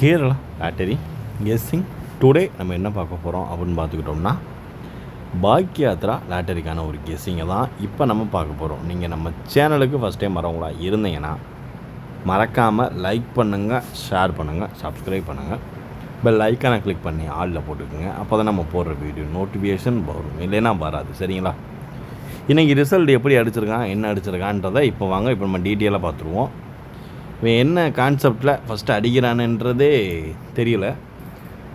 Kerala lottery guessing today நம்ம என்ன பார்க்க போகிறோம் அப்படின்னு பார்த்துக்கிட்டோம்னா பாக்யாத்ரா லாட்டரிக்கான ஒரு கெஸ்ஸிங்கை தான் இப்போ நம்ம பார்க்க போகிறோம். நீங்கள் நம்ம சேனலுக்கு ஃபஸ்ட் டைம் வரவங்களா இருந்தீங்கன்னா மறக்காமல் லைக் பண்ணுங்கள், ஷேர் பண்ணுங்கள், சப்ஸ்கிரைப் பண்ணுங்கள், பெல் ஐக்கானை கிளிக் பண்ணி ஆளில் போட்டுக்கோங்க. அப்போ தான் நம்ம போடுற வீடியோ நோட்டிஃபிகேஷன் வரும், இல்லைன்னா வராது. சரிங்களா? இன்றைக்கி ரிசல்ட் எப்படி அடிச்சிருக்கான், என்ன அடிச்சிருக்கான்றதை இப்போ வாங்க இப்போ நம்ம டீட்டெயிலாக பார்த்துருவோம். இவன் என்ன கான்செப்டில் ஃபஸ்ட்டு அடிக்கிறானுன்றதே தெரியல.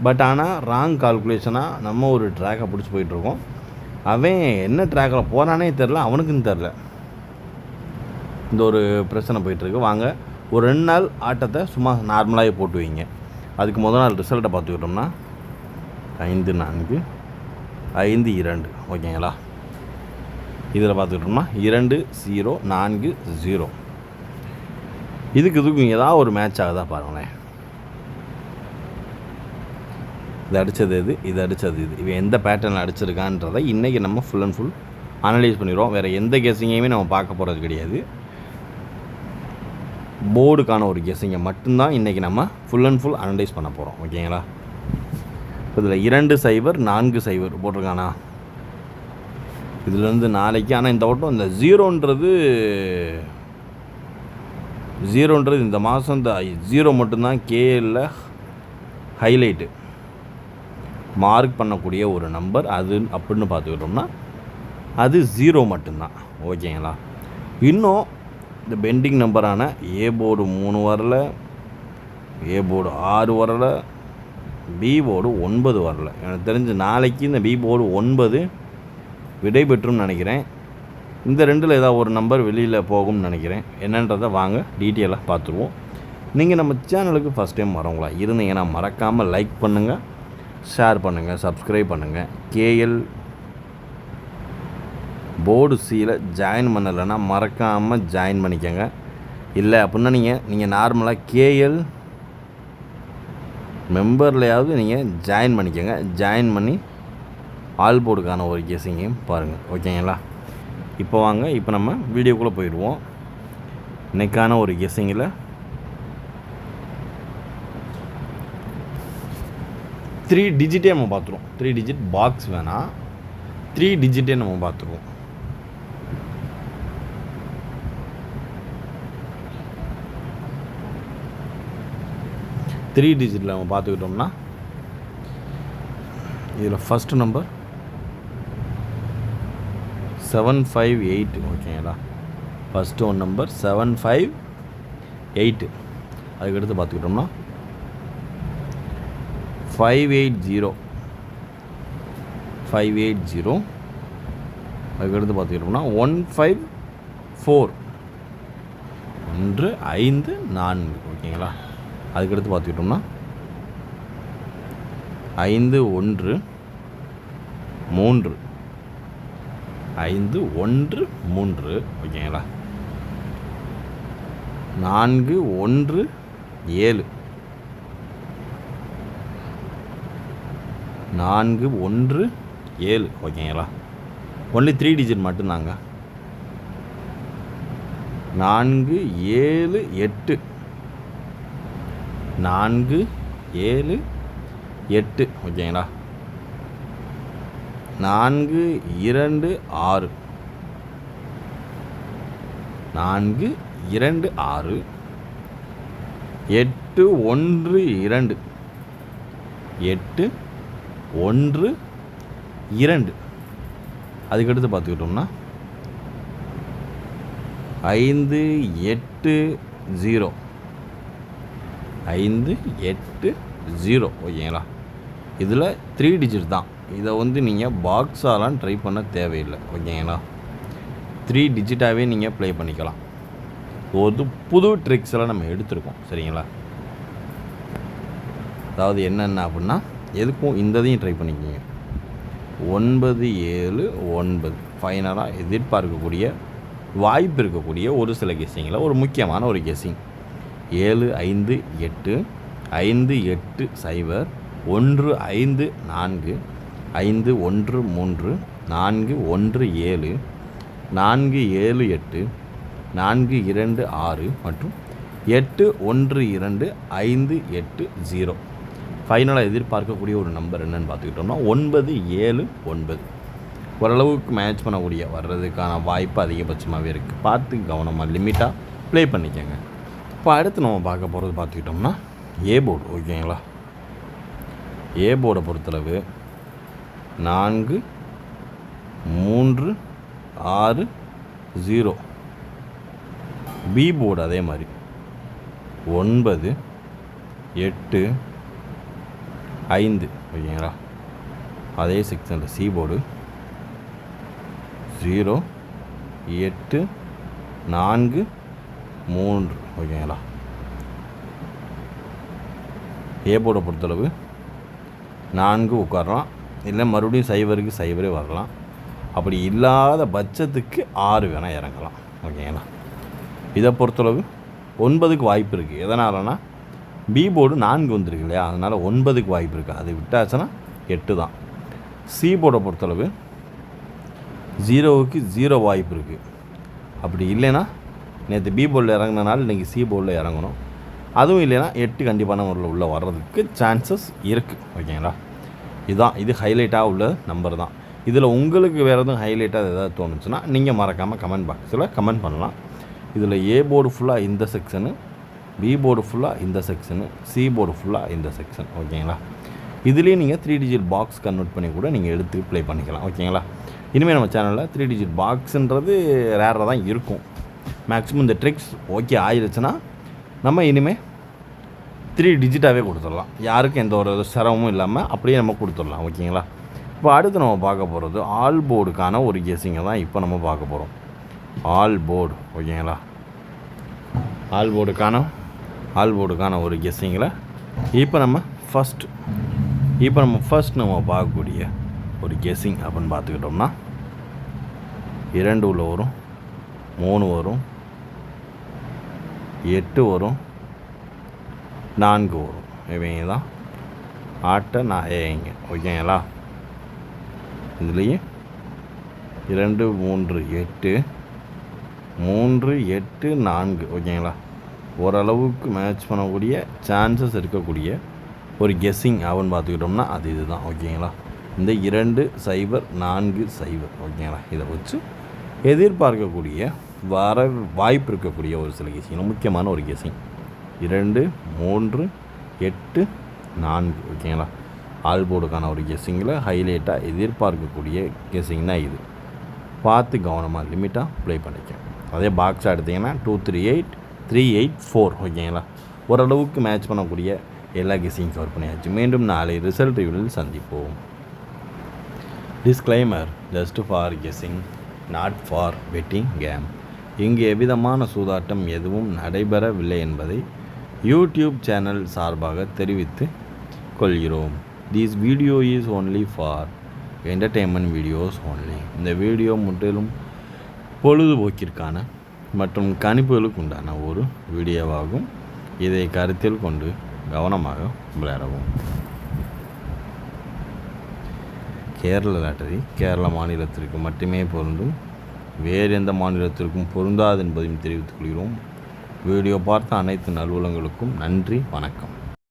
பட் ஆனால் ராங் கால்குலேஷனாக நம்ம ஒரு ட்ராக்கை பிடிச்சி போயிட்டுருக்கோம். அவன் என்ன ட்ராக்கில் போகிறானே தெரில, அவனுக்கும் தெரில. இந்த ஒரு பிரச்சனை போயிட்டுருக்கு. வாங்க ஒரு 2 நாள் ஆட்டத்தை சும்மா நார்மலாகவே போட்டு வைங்க. அதுக்கு முதல் நாள் ரிசல்ட்டை பார்த்துக்கிட்டோம்னா 5-4 5-2 ஓகேங்களா? இதில் பார்த்துக்கிட்டோம்னா 2-0-4-0. இதுக்கும் ஏதாவது ஒரு மேட்ச் ஆகுதா பாருங்களேன். இது அடித்தது இது, இது அடித்தது இது, இவன் எந்த பேட்டர்னில் அடிச்சிருக்கான்றதை இன்றைக்கி நம்ம ஃபுல் அண்ட் ஃபுல் அனலைஸ் பண்ணிடுவோம். வேறு எந்த கெஸ்ஸிங்கையுமே நம்ம பார்க்க போகிறது கிடையாது. போர்டுக்கான ஒரு கெஸ்ஸிங்கை மட்டும்தான் இன்றைக்கி நம்ம ஃபுல் அண்ட் ஃபுல் அனலைஸ் பண்ண போகிறோம். ஓகேங்களா? இப்போ இதில் 2-0-4-0 போட்டிருக்கானா? இதுலேருந்து நாளைக்கு. ஆனால் இந்த வட்டம் இந்த ஜீரோன்றது இந்த மாதம் இந்த 0 மட்டும்தான் கேஎல்ல ஹைலைட்டு மார்க் பண்ணக்கூடிய ஒரு நம்பர். அது அப்படின்னு பார்த்துக்கிட்டோம்னா அது 0 மட்டும்தான். ஓகேங்களா? இன்னும் இந்த பெண்டிங் நம்பரான ஏ போர்டு 3 வரல, ஏ போர்டு 6 வரல, பி போர்டு 9 வரல. எனக்கு தெரிஞ்சு நாளைக்கு இந்த பி போர்டு 9 விடை பெற்றும்னு நினைக்கிறேன். இந்த 2ல் ஏதாவது ஒரு நம்பர் வெளியில் போகும்னு நினைக்கிறேன். என்னன்றதை வாங்க டீட்டெயிலாக பார்த்துருவோம். நீங்கள் நம்ம சேனலுக்கு ஃபஸ்ட் டைம் வரவங்களா இருந்தீங்கன்னா மறக்காமல் லைக் பண்ணுங்கள், ஷேர் பண்ணுங்கள், சப்ஸ்கிரைப் பண்ணுங்கள். கேஎல் போர்டு சியில் ஜாயின் பண்ணலைன்னா மறக்காமல் ஜாயின் பண்ணிக்கோங்க. இல்லை அப்படின்னா நீங்கள் நார்மலாக கேஎல் மெம்பர்லையாவது நீங்கள் ஜாயின் பண்ணிக்கோங்க. ஜாயின் பண்ணி ஆல் போர்டுக்கான ஒரு கெஸ்ஸிங்கையும் பாருங்கள். ஓகேங்களா? இப்போ வாங்க இப்போ நம்ம வீடியோக்குள்ளே போயிடுவோம். இன்றைக்கான ஒரு கெஸ்ஸிங்கில் 3 டிஜிட்டே நம்ம பார்த்துருவோம். 3 டிஜிட் பாக்ஸ் வேணாம், 3 டிஜிட்டே நம்ம பார்த்துருவோம். த்ரீ டிஜிட்டில் நம்ம பார்த்துக்கிட்டோம்னா இதில் ஃபஸ்ட்டு நம்பர் 758. ஓகேங்களா? First one number 758. அதுக்கடுத்து பார்த்துக்கிட்டோம்னா 580. அதுக்கடுத்து பார்த்துக்கிட்டோம்னா 154. 154. ஓகேங்களா? அதுக்கடுத்து பார்த்துக்கிட்டோம்னா 513. 513. ஓகேங்களா? 417. 417. ஓகேங்களா? ஒன்லி 3 டிஜிட் மட்டும்தாங்க. 478. 478. ஓகேங்களா? 426. 426. 812. 812. அதுக்கடுத்து பார்த்துக்கிட்டோம்னா 580. 580. ஓகேங்களா? இதில் 3 டிஜிட் தான். இதை நீங்கள் பாக்ஸாலாம் ட்ரை பண்ண தேவையில்லை. ஓகேங்களா? 3 டிஜிட்டாகவே நீங்கள் ப்ளே பண்ணிக்கலாம். ஒரு புது ட்ரிக்ஸ் எல்லாம் நம்ம எடுத்துருக்கோம். சரிங்களா? அதாவது என்னென்ன அப்படின்னா எதுக்கும் இந்ததையும் ட்ரை பண்ணிக்கோங்க. 979 ஃபைனலாக எதிர்பார்க்கக்கூடிய வாய்ப்பு இருக்கக்கூடிய ஒரு சில கெஸ்ஸிங்கில் ஒரு முக்கியமான ஒரு கெஸ்ஸிங் 758 580 154 513 417 478 426 மற்றும் 812580. ஃபைனலாக எதிர்பார்க்கக்கூடிய ஒரு நம்பர் என்னென்னு பார்த்துக்கிட்டோம்னா 979. ஓரளவுக்கு மேட்ச் பண்ணக்கூடிய வர்றதுக்கான வாய்ப்பு அதிகபட்சமாகவே இருக்குது. பார்த்து கவனமாக லிமிட்டாக ப்ளே பண்ணிக்கோங்க. இப்போ அடுத்து நம்ம பார்க்க போகிறது பார்த்துக்கிட்டோம்னா ஏ போர்டு. ஓகேங்களா, ஏ போர்டை பொறுத்தளவு 4 3 6 0. பி போர்டு அதே மாதிரி 9 8 5. ஓகேங்களா, அதே செக்ஷனில் சி போர்டு 0 8 4 3. ஓகேங்களா, ஏ போர்டை பொறுத்தளவு 4 உட்காரலாம், இல்லை மறுபடியும் சைவரே வரலாம். அப்படி இல்லாத பட்சத்துக்கு 6 வேணால் இறங்கலாம். ஓகேங்களா, இதை பொறுத்தளவு 9க்கு வாய்ப்பு இருக்குது. எதனாலனா பி போர்டு 4 வந்துருக்கு இல்லையா, அதனால் 9க்கு வாய்ப்பு இருக்குது. அது விட்டாச்சுன்னா 8 தான். சி போர்டை பொறுத்தளவு 0க்கு 0 வாய்ப்பு இருக்குது. அப்படி இல்லைன்னா நேற்று பி போர்டில் இறங்கினால இன்றைக்கி சி போர்டில் இறங்கணும். அதுவும் இல்லைன்னா 8 கண்டிப்பான முறையில் உள்ளே வர்றதுக்கு சான்சஸ் இருக்குது. ஓகேங்களா, இது ஹைலைட்டாக உள்ள நம்பர் தான். இதில் உங்களுக்கு வேறு எதுவும் ஹைலைட்டாக ஏதாவது தோணுச்சுன்னா நீங்கள் மறக்காமல் கமெண்ட் பாக்ஸில் கமெண்ட் பண்ணலாம். இதில் ஏ போர்டு ஃபுல்லாக இந்த செக்ஷனு, பி போர்டு ஃபுல்லாக இந்த செக்ஷனு, சி போர்டு ஃபுல்லாக இந்த செக்ஷன். ஓகேங்களா, இதுலேயே நீங்கள் 3 டிஜிட் பாக்ஸ் கன்வெர்ட் பண்ணி கூட நீங்கள் எடுத்து ப்ளே பண்ணிக்கலாம். ஓகேங்களா, இனிமேல் நம்ம சேனலில் 3 டிஜிட் பாக்ஸுன்றது ரேராக தான் இருக்கும். மேக்ஸிமம் இந்த ட்ரிக்ஸ் ஓகே ஆயிடுச்சுன்னா நம்ம இனிமேல் 3 டிஜிட்டாகவே கொடுத்துடலாம். யாருக்கும் எந்த ஒரு சிரமமும் இல்லாமல் அப்படியே நம்ம கொடுத்துடலாம். ஓகேங்களா, இப்போ அடுத்து நம்ம பார்க்க போகிறது ஆல் போர்டுக்கான ஒரு கெஸ்ஸிங்கை தான் இப்போ நம்ம பார்க்க போகிறோம். All board. ஓகேங்களா, ஆல் போர்டுக்கான ஒரு கெஸ்ஸிங்கில் இப்போ நம்ம ஃபஸ்ட் நம்ம பார்க்கக்கூடிய ஒரு கெஸ்ஸிங் அப்படின்னு பார்த்துக்கிட்டோம்னா 2 உள்ள வரும், 3 வரும், 8 வரும், 4 வரும். இவங்க தான் ஆட்ட நாயங்க. ஓகேங்களா, இதுலேயே 2 3 8 3 8 4. ஓகேங்களா, ஓரளவுக்கு மேட்ச் பண்ணக்கூடிய சான்சஸ் இருக்கக்கூடிய ஒரு கெஸ்ஸிங் அப்படின்னு பார்த்துக்கிட்டோம்னா அது இதுதான். ஓகேங்களா, இந்த 2 0 4 0. ஓகேங்களா, இதை வச்சு எதிர்பார்க்கக்கூடிய வாய்ப்பு இருக்கக்கூடிய ஒரு சில கெஸ்ஸிங், முக்கியமான ஒரு கெஸ்ஸிங் 2 3 8 4. ஓகேங்களா, ஆல் போர்டுக்கான ஒரு கெஸ்ஸிங்கில் ஹைலைட்டாக எதிர்பார்க்கக்கூடிய கெஸ்ஸிங்னா இது. பார்த்து கவனமாக லிமிட்டாக ப்ளே பண்ணிக்க. அதே பாக்ஸாக எடுத்திங்கன்னா 2 3 8 3 8 4. ஓகேங்களா, ஓரளவுக்கு மேட்ச் பண்ணக்கூடிய எல்லா கெஸ்ஸிங் கவர் பண்ணியாச்சு. மீண்டும் நாளை ரிசல்ட் ரிவ்யூவில் சந்திப்போம். Disclaimer: just for guessing, not for betting game. இங்கு எவ்விதமான சூதாட்டம் எதுவும் நடைபெறவில்லை என்பதை யூடியூப் சேனல் சார்பாக தெரிவித்து கொள்கிறோம். This video is only for entertainment videos only. இந்த வீடியோ முற்றிலும் பொழுதுபோக்கிற்கான மற்றும் கணிப்புகளுக்கு உண்டான ஒரு வீடியோவாகும். இதை கருத்தில் கொண்டு கவனமாக விளையாடவும். கேரள லாட்டரி கேரள மாநிலத்திற்கு மட்டுமே பொருந்தும், வேறு எந்த மாநிலத்திற்கும் பொருந்தாது என்பதையும் தெரிவித்துக் கொள்கிறோம். வீடியோ பார்த்த அனைத்து நல்வுலங்களுக்கும் நன்றி, வணக்கம்.